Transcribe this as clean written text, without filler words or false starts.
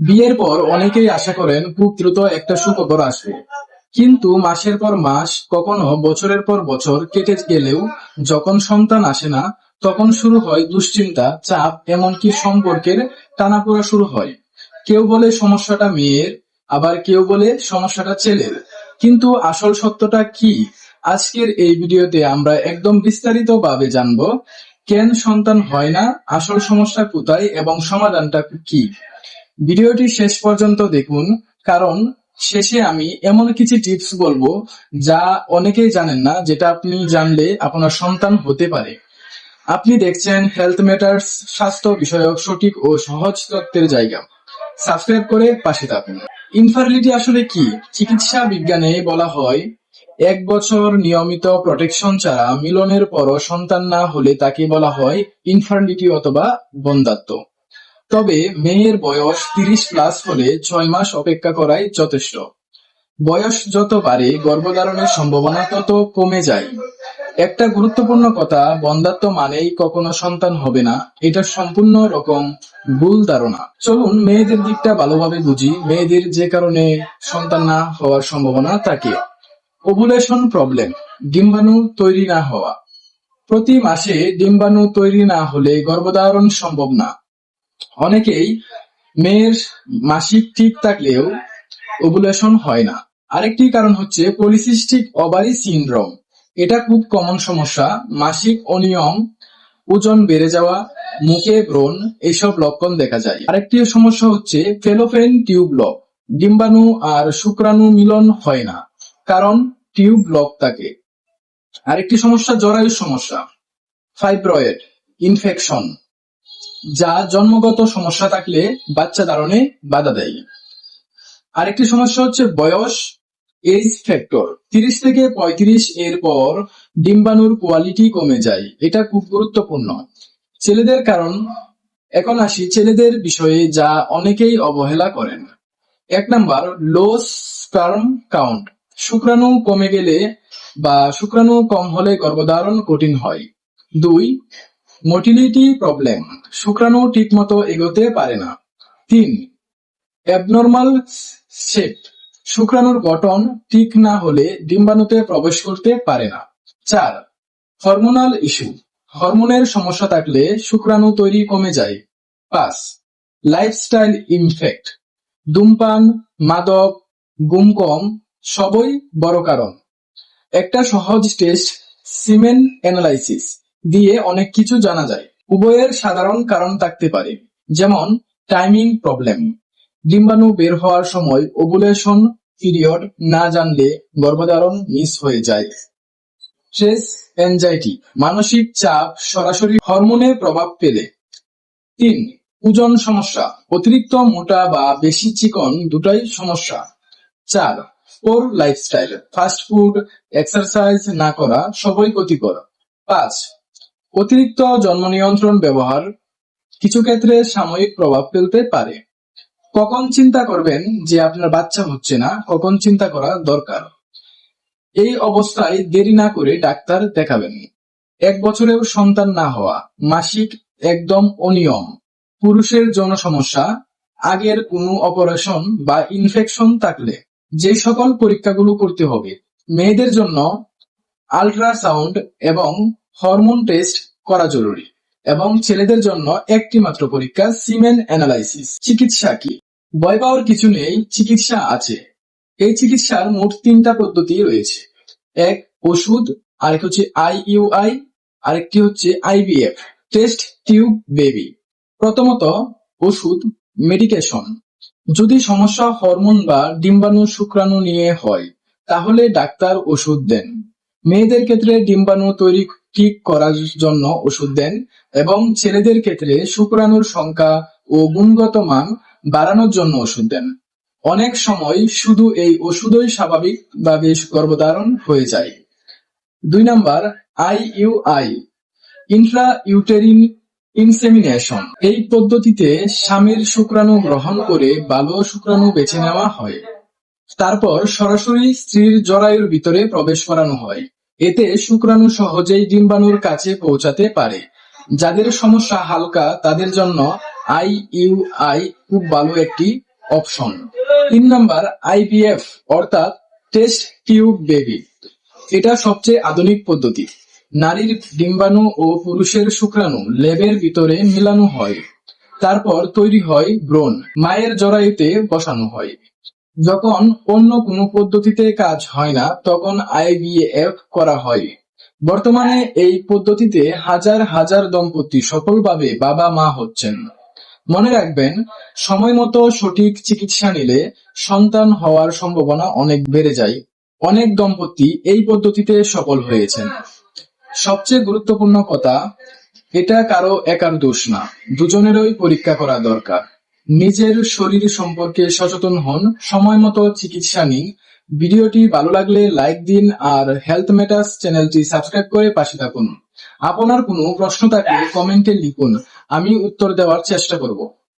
বিয়ের পর অনেকেই আশা করেন খুব দ্রুত একটা সুখবর আসবে, কিন্তু মাসের পর মাস, কখনো বছরের পর বছর কেটে গেলেও যখন সন্তান আসে না, তখন শুরু হয় দুশ্চিন্তা, চাপ, এমনকি সম্পর্কের টানাপোড়া শুরু হয়। কেউ বলে সমস্যাটা মেয়ের, আবার কেউ বলে সমস্যাটা ছেলের। কিন্তু আসল সত্যটা কি? আজকের এই ভিডিওতে আমরা একদম বিস্তারিত ভাবে জানবো কেন সন্তান হয় না, আসল সমস্যা কোথায় এবং সমাধানটা কি। ভিডিওটি শেষ পর্যন্ত দেখুন, কারণ শেষে আমি এমন কিছু টিপস বলবো যা অনেকেই জানেন না, যেটা আপনি জানলে আপনার সন্তান হতে পারে। আপনি দেখছেন হেলথ ম্যাটার্স, স্বাস্থ্য বিষয়ক সঠিক ও সহজ তথ্যের জায়গা। সাবস্ক্রাইব করে পাশে থাকুন। ইনফার্টিলিটি আসলে কি? চিকিৎসা বিজ্ঞানে বলা হয়, 1 বছর নিয়মিত প্রোটেকশন ছাড়া মিলনের পরও সন্তান না হলে তাকে বলা হয় ইনফার্টিলিটি অথবা বন্ধ্যাত্ব। তবে মেয়ের বয়স 30+ হলে 6 মাস অপেক্ষা করাই যথেষ্ট। বয়স যত বাড়ে গর্ভধারণের সম্ভাবনা তত কমে যায়। একটা গুরুত্বপূর্ণ কথা, বন্ধ্যাত্ব মানেই কখনো সন্তান হবে না, এটা সম্পূর্ণ রকম ভুল ধারণা। চলুন মেয়েদের দিকটা ভালোভাবে বুঝি। মেয়েদের যে কারণে সন্তান না হওয়ার সম্ভাবনা থাকে: ওভুলেশন প্রবলেম, ডিম্বাণু তৈরি না হওয়া। প্রতি মাসে ডিম্বাণু তৈরি না হলে গর্ভধারণ সম্ভব না। অনেকেই মেয়ের মাসিক ঠিক থাকলেও ওভুলেশন হয় না। আরেকটি কারণ হচ্ছে পলিসিস্টিক ওভারি সিনড্রোম। এটা খুব কমন সমস্যা। মাসিক অনিয়ম, ওজন বেড়ে যাওয়া, মুখে ব্রণ, এইসব লক্ষণ দেখা যায়। আরেকটি সমস্যা হচ্ছে ফেলোপিয়ান টিউব ব্লক। ডিম্বাণু আর শুক্রাণু মিলন হয় না, কারণ টিউব ব্লক থাকে। আরেকটি সমস্যা জরায়ুর সমস্যা, ফাইব্রয়েড ইনফেকশন, যা জন্মগত সমস্যা থাকলে বাচ্চা ধারণে বাধা দেয়। আরেকটি সমস্যা হচ্ছে বয়স, এজ ফ্যাক্টর। 30 থেকে 35 এর পর ডিম্বাণুর কোয়ালিটি কমে যায়, এটা খুব গুরুত্বপূর্ণ। ছেলেদের কারণ, এখন আসি ছেলেদের বিষয়ে, যা অনেকেই অবহেলা করেন। 1 নাম্বার, লো স্পার্ম কাউন্ট। শুক্রাণু কমে গেলে বা শুক্রাণু কম হলে গর্ভধারণ কঠিন হয়। 2, মোটিলিটি প্রবলেম, শুক্রাণু ঠিকমতো এগোতে পারে না। 3, অ্যাবনর্মাল শেপ, শুক্রাণুর গঠন ঠিক না হলে ডিম্বাণুতে প্রবেশ করতে পারে না। 4, হরমোনাল ইস্যু, হরমোনের সমস্যা থাকলে শুক্রাণু তৈরি কমে যায়। 5, লাইফস্টাইল ইনফেক্ট, ধূমপান, মাদক, ঘুম কম, সবই বড় কারণ। একটা সহজ টেস্ট, সিমেন অ্যানালাইসিস, দিয়ে অনেক কিছু জানা যায়। উভয়ের সাধারণ কারণ থাকতে পারে, যেমন টাইমিং প্রবলেম, ডিম্বাণু বের হওয়ার সময় ওভুলেশন পিরিয়ড না জানলে গর্ভধারণ মিস হয়ে যায়। স্ট্রেস, অ্যাংজাইটি, মানসিক চাপ সরাসরি হরমোনে প্রভাব ফেলে। 3, ওজন সমস্যা, অতিরিক্ত মোটা বা বেশি চিকন দুটাই সমস্যা। 4, পোর লাইফস্টাইল, ফাস্ট ফুড, এক্সারসাইজ না করা, সবই ক্ষতিকর। 5, অতিরিক্ত জন্ম নিয়ন্ত্রণ ব্যবহার, কিছু ক্ষেত্রে সাময়িক প্রভাব ফেলতে পারে। কখন চিন্তা করবেন যে আপনার বাচ্চা হচ্ছে না, কখন চিন্তা করা দরকার? এই অবস্থায় দেরি না করে ডাক্তার দেখাবেন। 1 বছরেও সন্তান না হওয়া, মাসিক একদম অনিয়ম, পুরুষের যৌন সমস্যা, আগের কোনো অপারেশন বা ইনফেকশন থাকলে যে সকল পরীক্ষাগুলো করতে হবে। মেয়েদের জন্য আল্ট্রাসাউন্ড এবং হরমোন টেস্ট করা জরুরি, এবং ছেলেদের জন্য একটি মাত্র পরীক্ষা, সিমেন অ্যানালাইসিস। চিকিৎসা কি? ভয় পাওয়ার কিছু নেই, চিকিৎসা আছে। এই চিকিৎসার মোট 3টা পদ্ধতি রয়েছে। এক, ওষুধ, আরেক হচ্ছে আইইউআই, আরেকটি হচ্ছে আইভিএফ, টেস্ট টিউব বেবি। প্রথমত ওষুধ, মেডিকেশন। যদি সমস্যা হরমোন বা ডিম্বাণু শুক্রাণু নিয়ে হয়, তাহলে ডাক্তার ওষুধ দেন। মেয়েদের ক্ষেত্রে ডিম্বাণু তৈরি ঠিক করার জন্য ওষুধ দেন, এবং ছেলেদের ক্ষেত্রে শুক্রাণুর সংখ্যা ও গুণগত মান বাড়ানোর জন্য ওষুধ দেন। অনেক সময় শুধু এই ওষুধই স্বাভাবিকভাবে গর্ভধারণ হয়ে যায়। 2 number, IUI, Intra uterine insemination. এই পদ্ধতিতে স্বামীর শুক্রাণু গ্রহণ করে ভালো শুক্রাণু বেছে নেওয়া হয়, তারপর সরাসরি স্ত্রীর জরায়ুর ভিতরে প্রবেশ করানো হয়। এতে শুক্রাণু সহজেই ডিম্বাণুর কাছে পৌঁছাতে পারে। যাদের সমস্যা হালকা, তাদের জন্য আইইউআই খুব ভালো একটি অপশন। 3 নাম্বার আইভিএফ অর্থাৎ টেস্ট টিউব বেবি। এটা সবচেয়ে আধুনিক পদ্ধতি। নারীর ডিম্বাণু ও পুরুষের শুক্রাণু ল্যাবের ভিতরে মিলানো হয়, তারপর তৈরি হয় ভ্রূণ, মায়ের জরায়ুতে বসানো হয়। যখন অন্য কোনো পদ্ধতিতে কাজ হয় না তখন আইভিএফ করা হয়। বর্তমানে এই পদ্ধতিতে হাজার হাজার দম্পতি সফলভাবে বাবা মা হচ্ছেন। মনে রাখবেন, সময় মতো সঠিক চিকিৎসা নিলে সন্তান হওয়ার সম্ভাবনা অনেক বেড়ে যায়। অনেক দম্পতি এই পদ্ধতিতে সফল হয়েছেন। সবচেয়ে গুরুত্বপূর্ণ কথা, এটা কারো একার দোষ না, দুজনেরই পরীক্ষা করা দরকার। নিজের শরীর সম্পর্কে সচেতন হন, সময় মতো চিকিৎসা নিন। ভিডিওটি ভালো লাগলে লাইক দিন আর হেলথ ম্যাটার্স চ্যানেলটি সাবস্ক্রাইব করে পাশে থাকুন। আপনার কোনো প্রশ্ন থাকলে কমেন্টে লিখুন, আমি উত্তর দেওয়ার চেষ্টা করব।